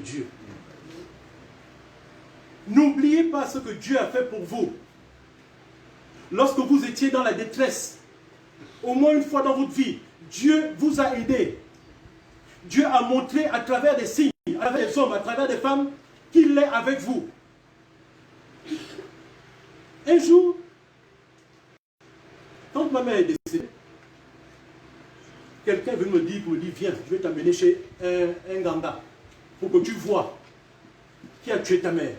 Dieu. N'oubliez pas ce que Dieu a fait pour vous. Lorsque vous étiez dans la détresse, au moins une fois dans votre vie, Dieu vous a aidé. Dieu a montré à travers des signes, à travers des hommes, à travers des femmes, qu'il est avec vous. Un jour, quand ma mère est décédée, quelqu'un est venu me dire, viens, je vais t'amener chez un ganga pour que tu vois qui a tué ta mère.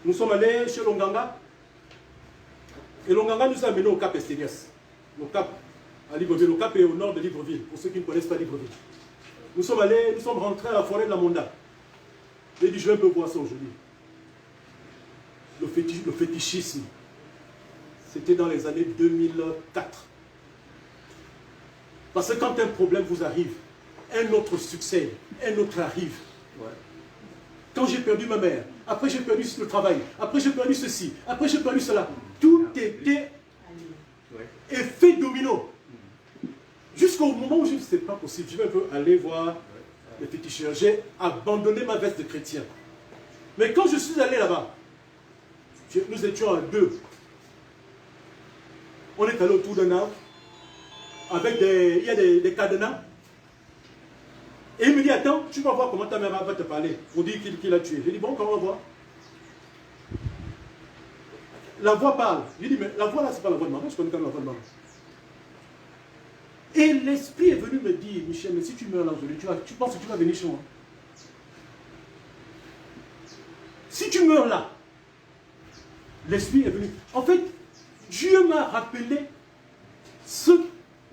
Nous sommes allés chez l'Onganga et l'Onganga nous a amenés au Cap Estérias. Le Cap à Libreville, le Cap est au nord de Libreville, pour ceux qui ne connaissent pas Libreville. Nous sommes rentrés à la forêt de la Monda. J'ai dit, je vais un peu voir ça aujourd'hui. Le fétichisme, c'était dans les années 2004. Parce que quand un problème vous arrive, un autre succède, un autre arrive. Ouais. Quand j'ai perdu ma mère, après j'ai perdu le travail, après j'ai perdu ceci, après j'ai perdu cela. Tout était effet domino. Jusqu'au moment où je ne sais pas possible, je vais un peu aller voir les féticheurs. J'ai abandonné ma veste de chrétien. Mais quand je suis allé là-bas, nous étions à deux. On est allé autour d'un arbre, avec il y a des cadenas. Et il me dit, attends, tu vas voir comment ta mère va te parler pour dire qu'il a tué. J'ai dit, bon, comment on va voir? La voix parle. J'ai dit, mais la voix là, c'est pas la voix de maman, je connais quand même la voix de maman. Et l'esprit est venu me dire, Michel, mais si tu meurs là aujourd'hui, tu penses que tu vas venir chez moi? Si tu meurs là, l'esprit est venu. En fait, Dieu m'a rappelé ce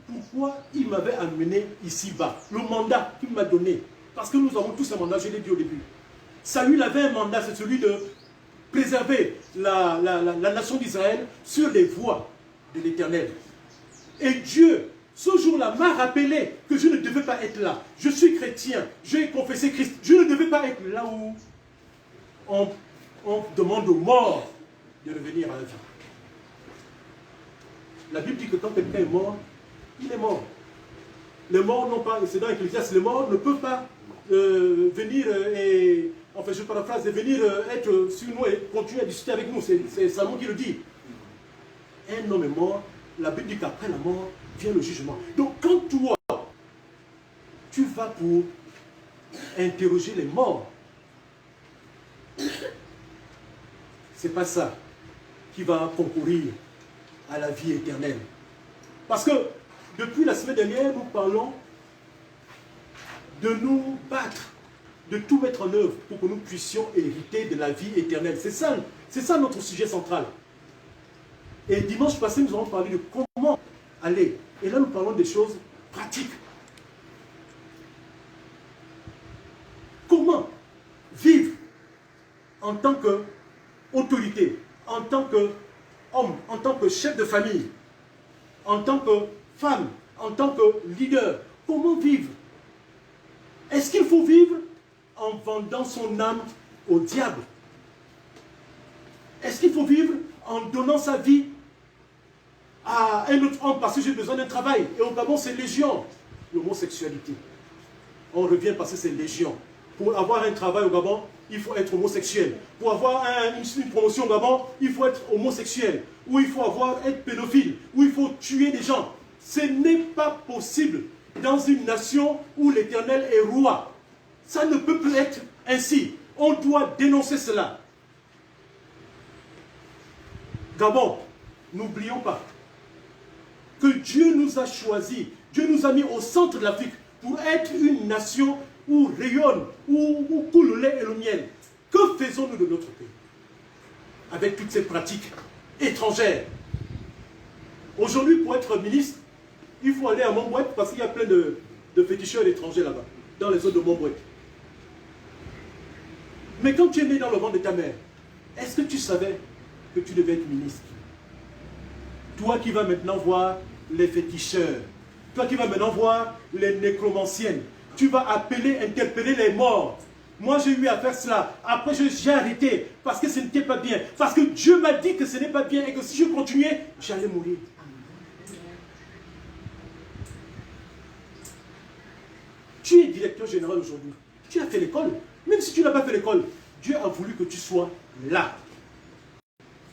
pourquoi il m'avait amené ici-bas. Le mandat qu'il m'a donné. Parce que nous avons tous un mandat, je l'ai dit au début. Saül avait un mandat, c'est celui de préserver la nation d'Israël sur les voies de l'Éternel. Et Dieu, ce jour-là, m'a rappelé que je ne devais pas être là. Je suis chrétien, j'ai confessé Christ. Je ne devais pas être là où on demande aux morts de revenir à la vie. La Bible dit que quand quelqu'un est mort, il est mort. Les morts n'ont pas, c'est dans Ecclésiaste, les morts ne peuvent pas venir et, enfin je paraphrase, venir être sur nous et continuer à discuter avec nous. C'est Salomon qui le dit. Un homme est mort, la Bible dit qu'après la mort vient le jugement. Donc quand toi, tu vas pour interroger les morts, c'est pas ça qui va concourir à la vie éternelle. Parce que depuis la semaine dernière, nous parlons de nous battre, de tout mettre en œuvre pour que nous puissions hériter de la vie éternelle. C'est ça notre sujet central. Et dimanche passé, nous avons parlé de comment aller. Et là, nous parlons des choses pratiques. Comment vivre en tant qu'autorité, en tant qu'homme, en tant que chef de famille, en tant que femme, en tant que leader. Comment vivre? Est-ce qu'il faut vivre en vendant son âme au diable? Est-ce qu'il faut vivre en donnant sa vie à un autre homme parce que j'ai besoin d'un travail? Et au Gabon, c'est légion. L'homosexualité. On revient parce que c'est légion. Pour avoir un travail au Gabon, il faut être homosexuel. Pour avoir une promotion au Gabon, il faut être homosexuel. Ou il faut être pédophile. Ou il faut tuer des gens. Ce n'est pas possible dans une nation où l'Éternel est roi. Ça ne peut plus être ainsi. On doit dénoncer cela. Gabon, n'oublions pas que Dieu nous a choisis. Dieu nous a mis au centre de l'Afrique pour être une nation où rayonne, où coule le lait et le miel. Que faisons-nous de notre pays avec toutes ces pratiques étrangères? Aujourd'hui, pour être ministre, il faut aller à Montbouette parce qu'il y a plein de féticheurs étrangers là-bas, dans les zones de Montbouette. Mais quand tu es né dans le ventre de ta mère, est-ce que tu savais que tu devais être ministre? Toi qui vas maintenant voir les féticheurs, toi qui vas maintenant voir les nécromanciennes, tu vas interpeller les morts. Moi j'ai eu à faire cela, après j'ai arrêté parce que ce n'était pas bien, parce que Dieu m'a dit que ce n'est pas bien et que si je continuais, j'allais mourir. Tu tu es directeur général aujourd'hui. Tu as fait l'école. Même si tu n'as pas fait l'école, Dieu a voulu que tu sois là.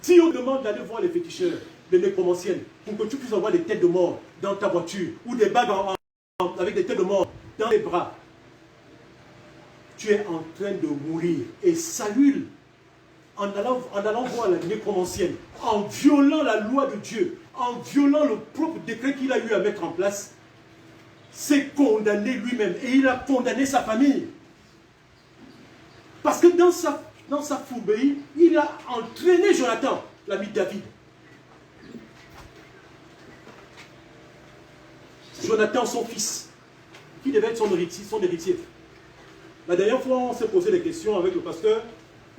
Si on demande d'aller voir les féticheurs, les nécromanciennes, pour que tu puisses avoir des têtes de mort dans ta voiture, ou des bagues avec des têtes de mort dans les bras, tu es en train de mourir. Et Saül, en allant voir la nécromancienne, en violant la loi de Dieu, en violant le propre décret qu'il a eu à mettre en place, s'est condamné lui-même. Et il a condamné sa famille. Parce que dans sa fourberie, il a entraîné Jonathan, l'ami de David. Jonathan, son fils, qui devait être son héritier. La dernière fois, on s'est posé des questions avec le pasteur.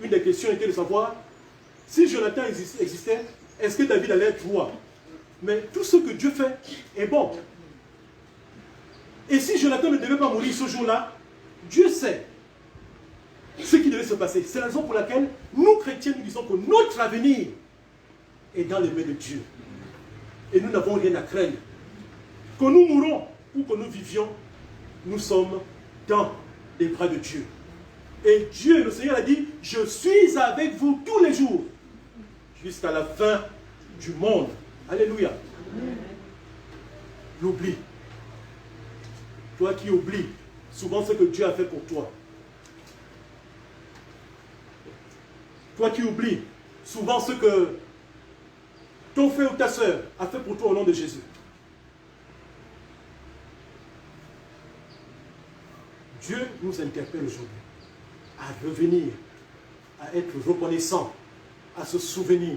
Une des questions était de savoir si Jonathan existait, est-ce que David allait être roi? Mais tout ce que Dieu fait est bon. Et si Jonathan ne devait pas mourir ce jour-là, Dieu sait ce qui devait se passer. C'est la raison pour laquelle nous, chrétiens, nous disons que notre avenir est dans les mains de Dieu. Et nous n'avons rien à craindre. Que nous mourons ou que nous vivions, nous sommes dans les bras de Dieu. Et Dieu, le Seigneur a dit, je suis avec vous tous les jours, jusqu'à la fin du monde. Alléluia. L'oubli. Toi qui oublies souvent ce que Dieu a fait pour toi. Toi qui oublies souvent ce que ton frère ou ta soeur a fait pour toi au nom de Jésus. Dieu nous interpelle aujourd'hui à revenir, à être reconnaissant, à se souvenir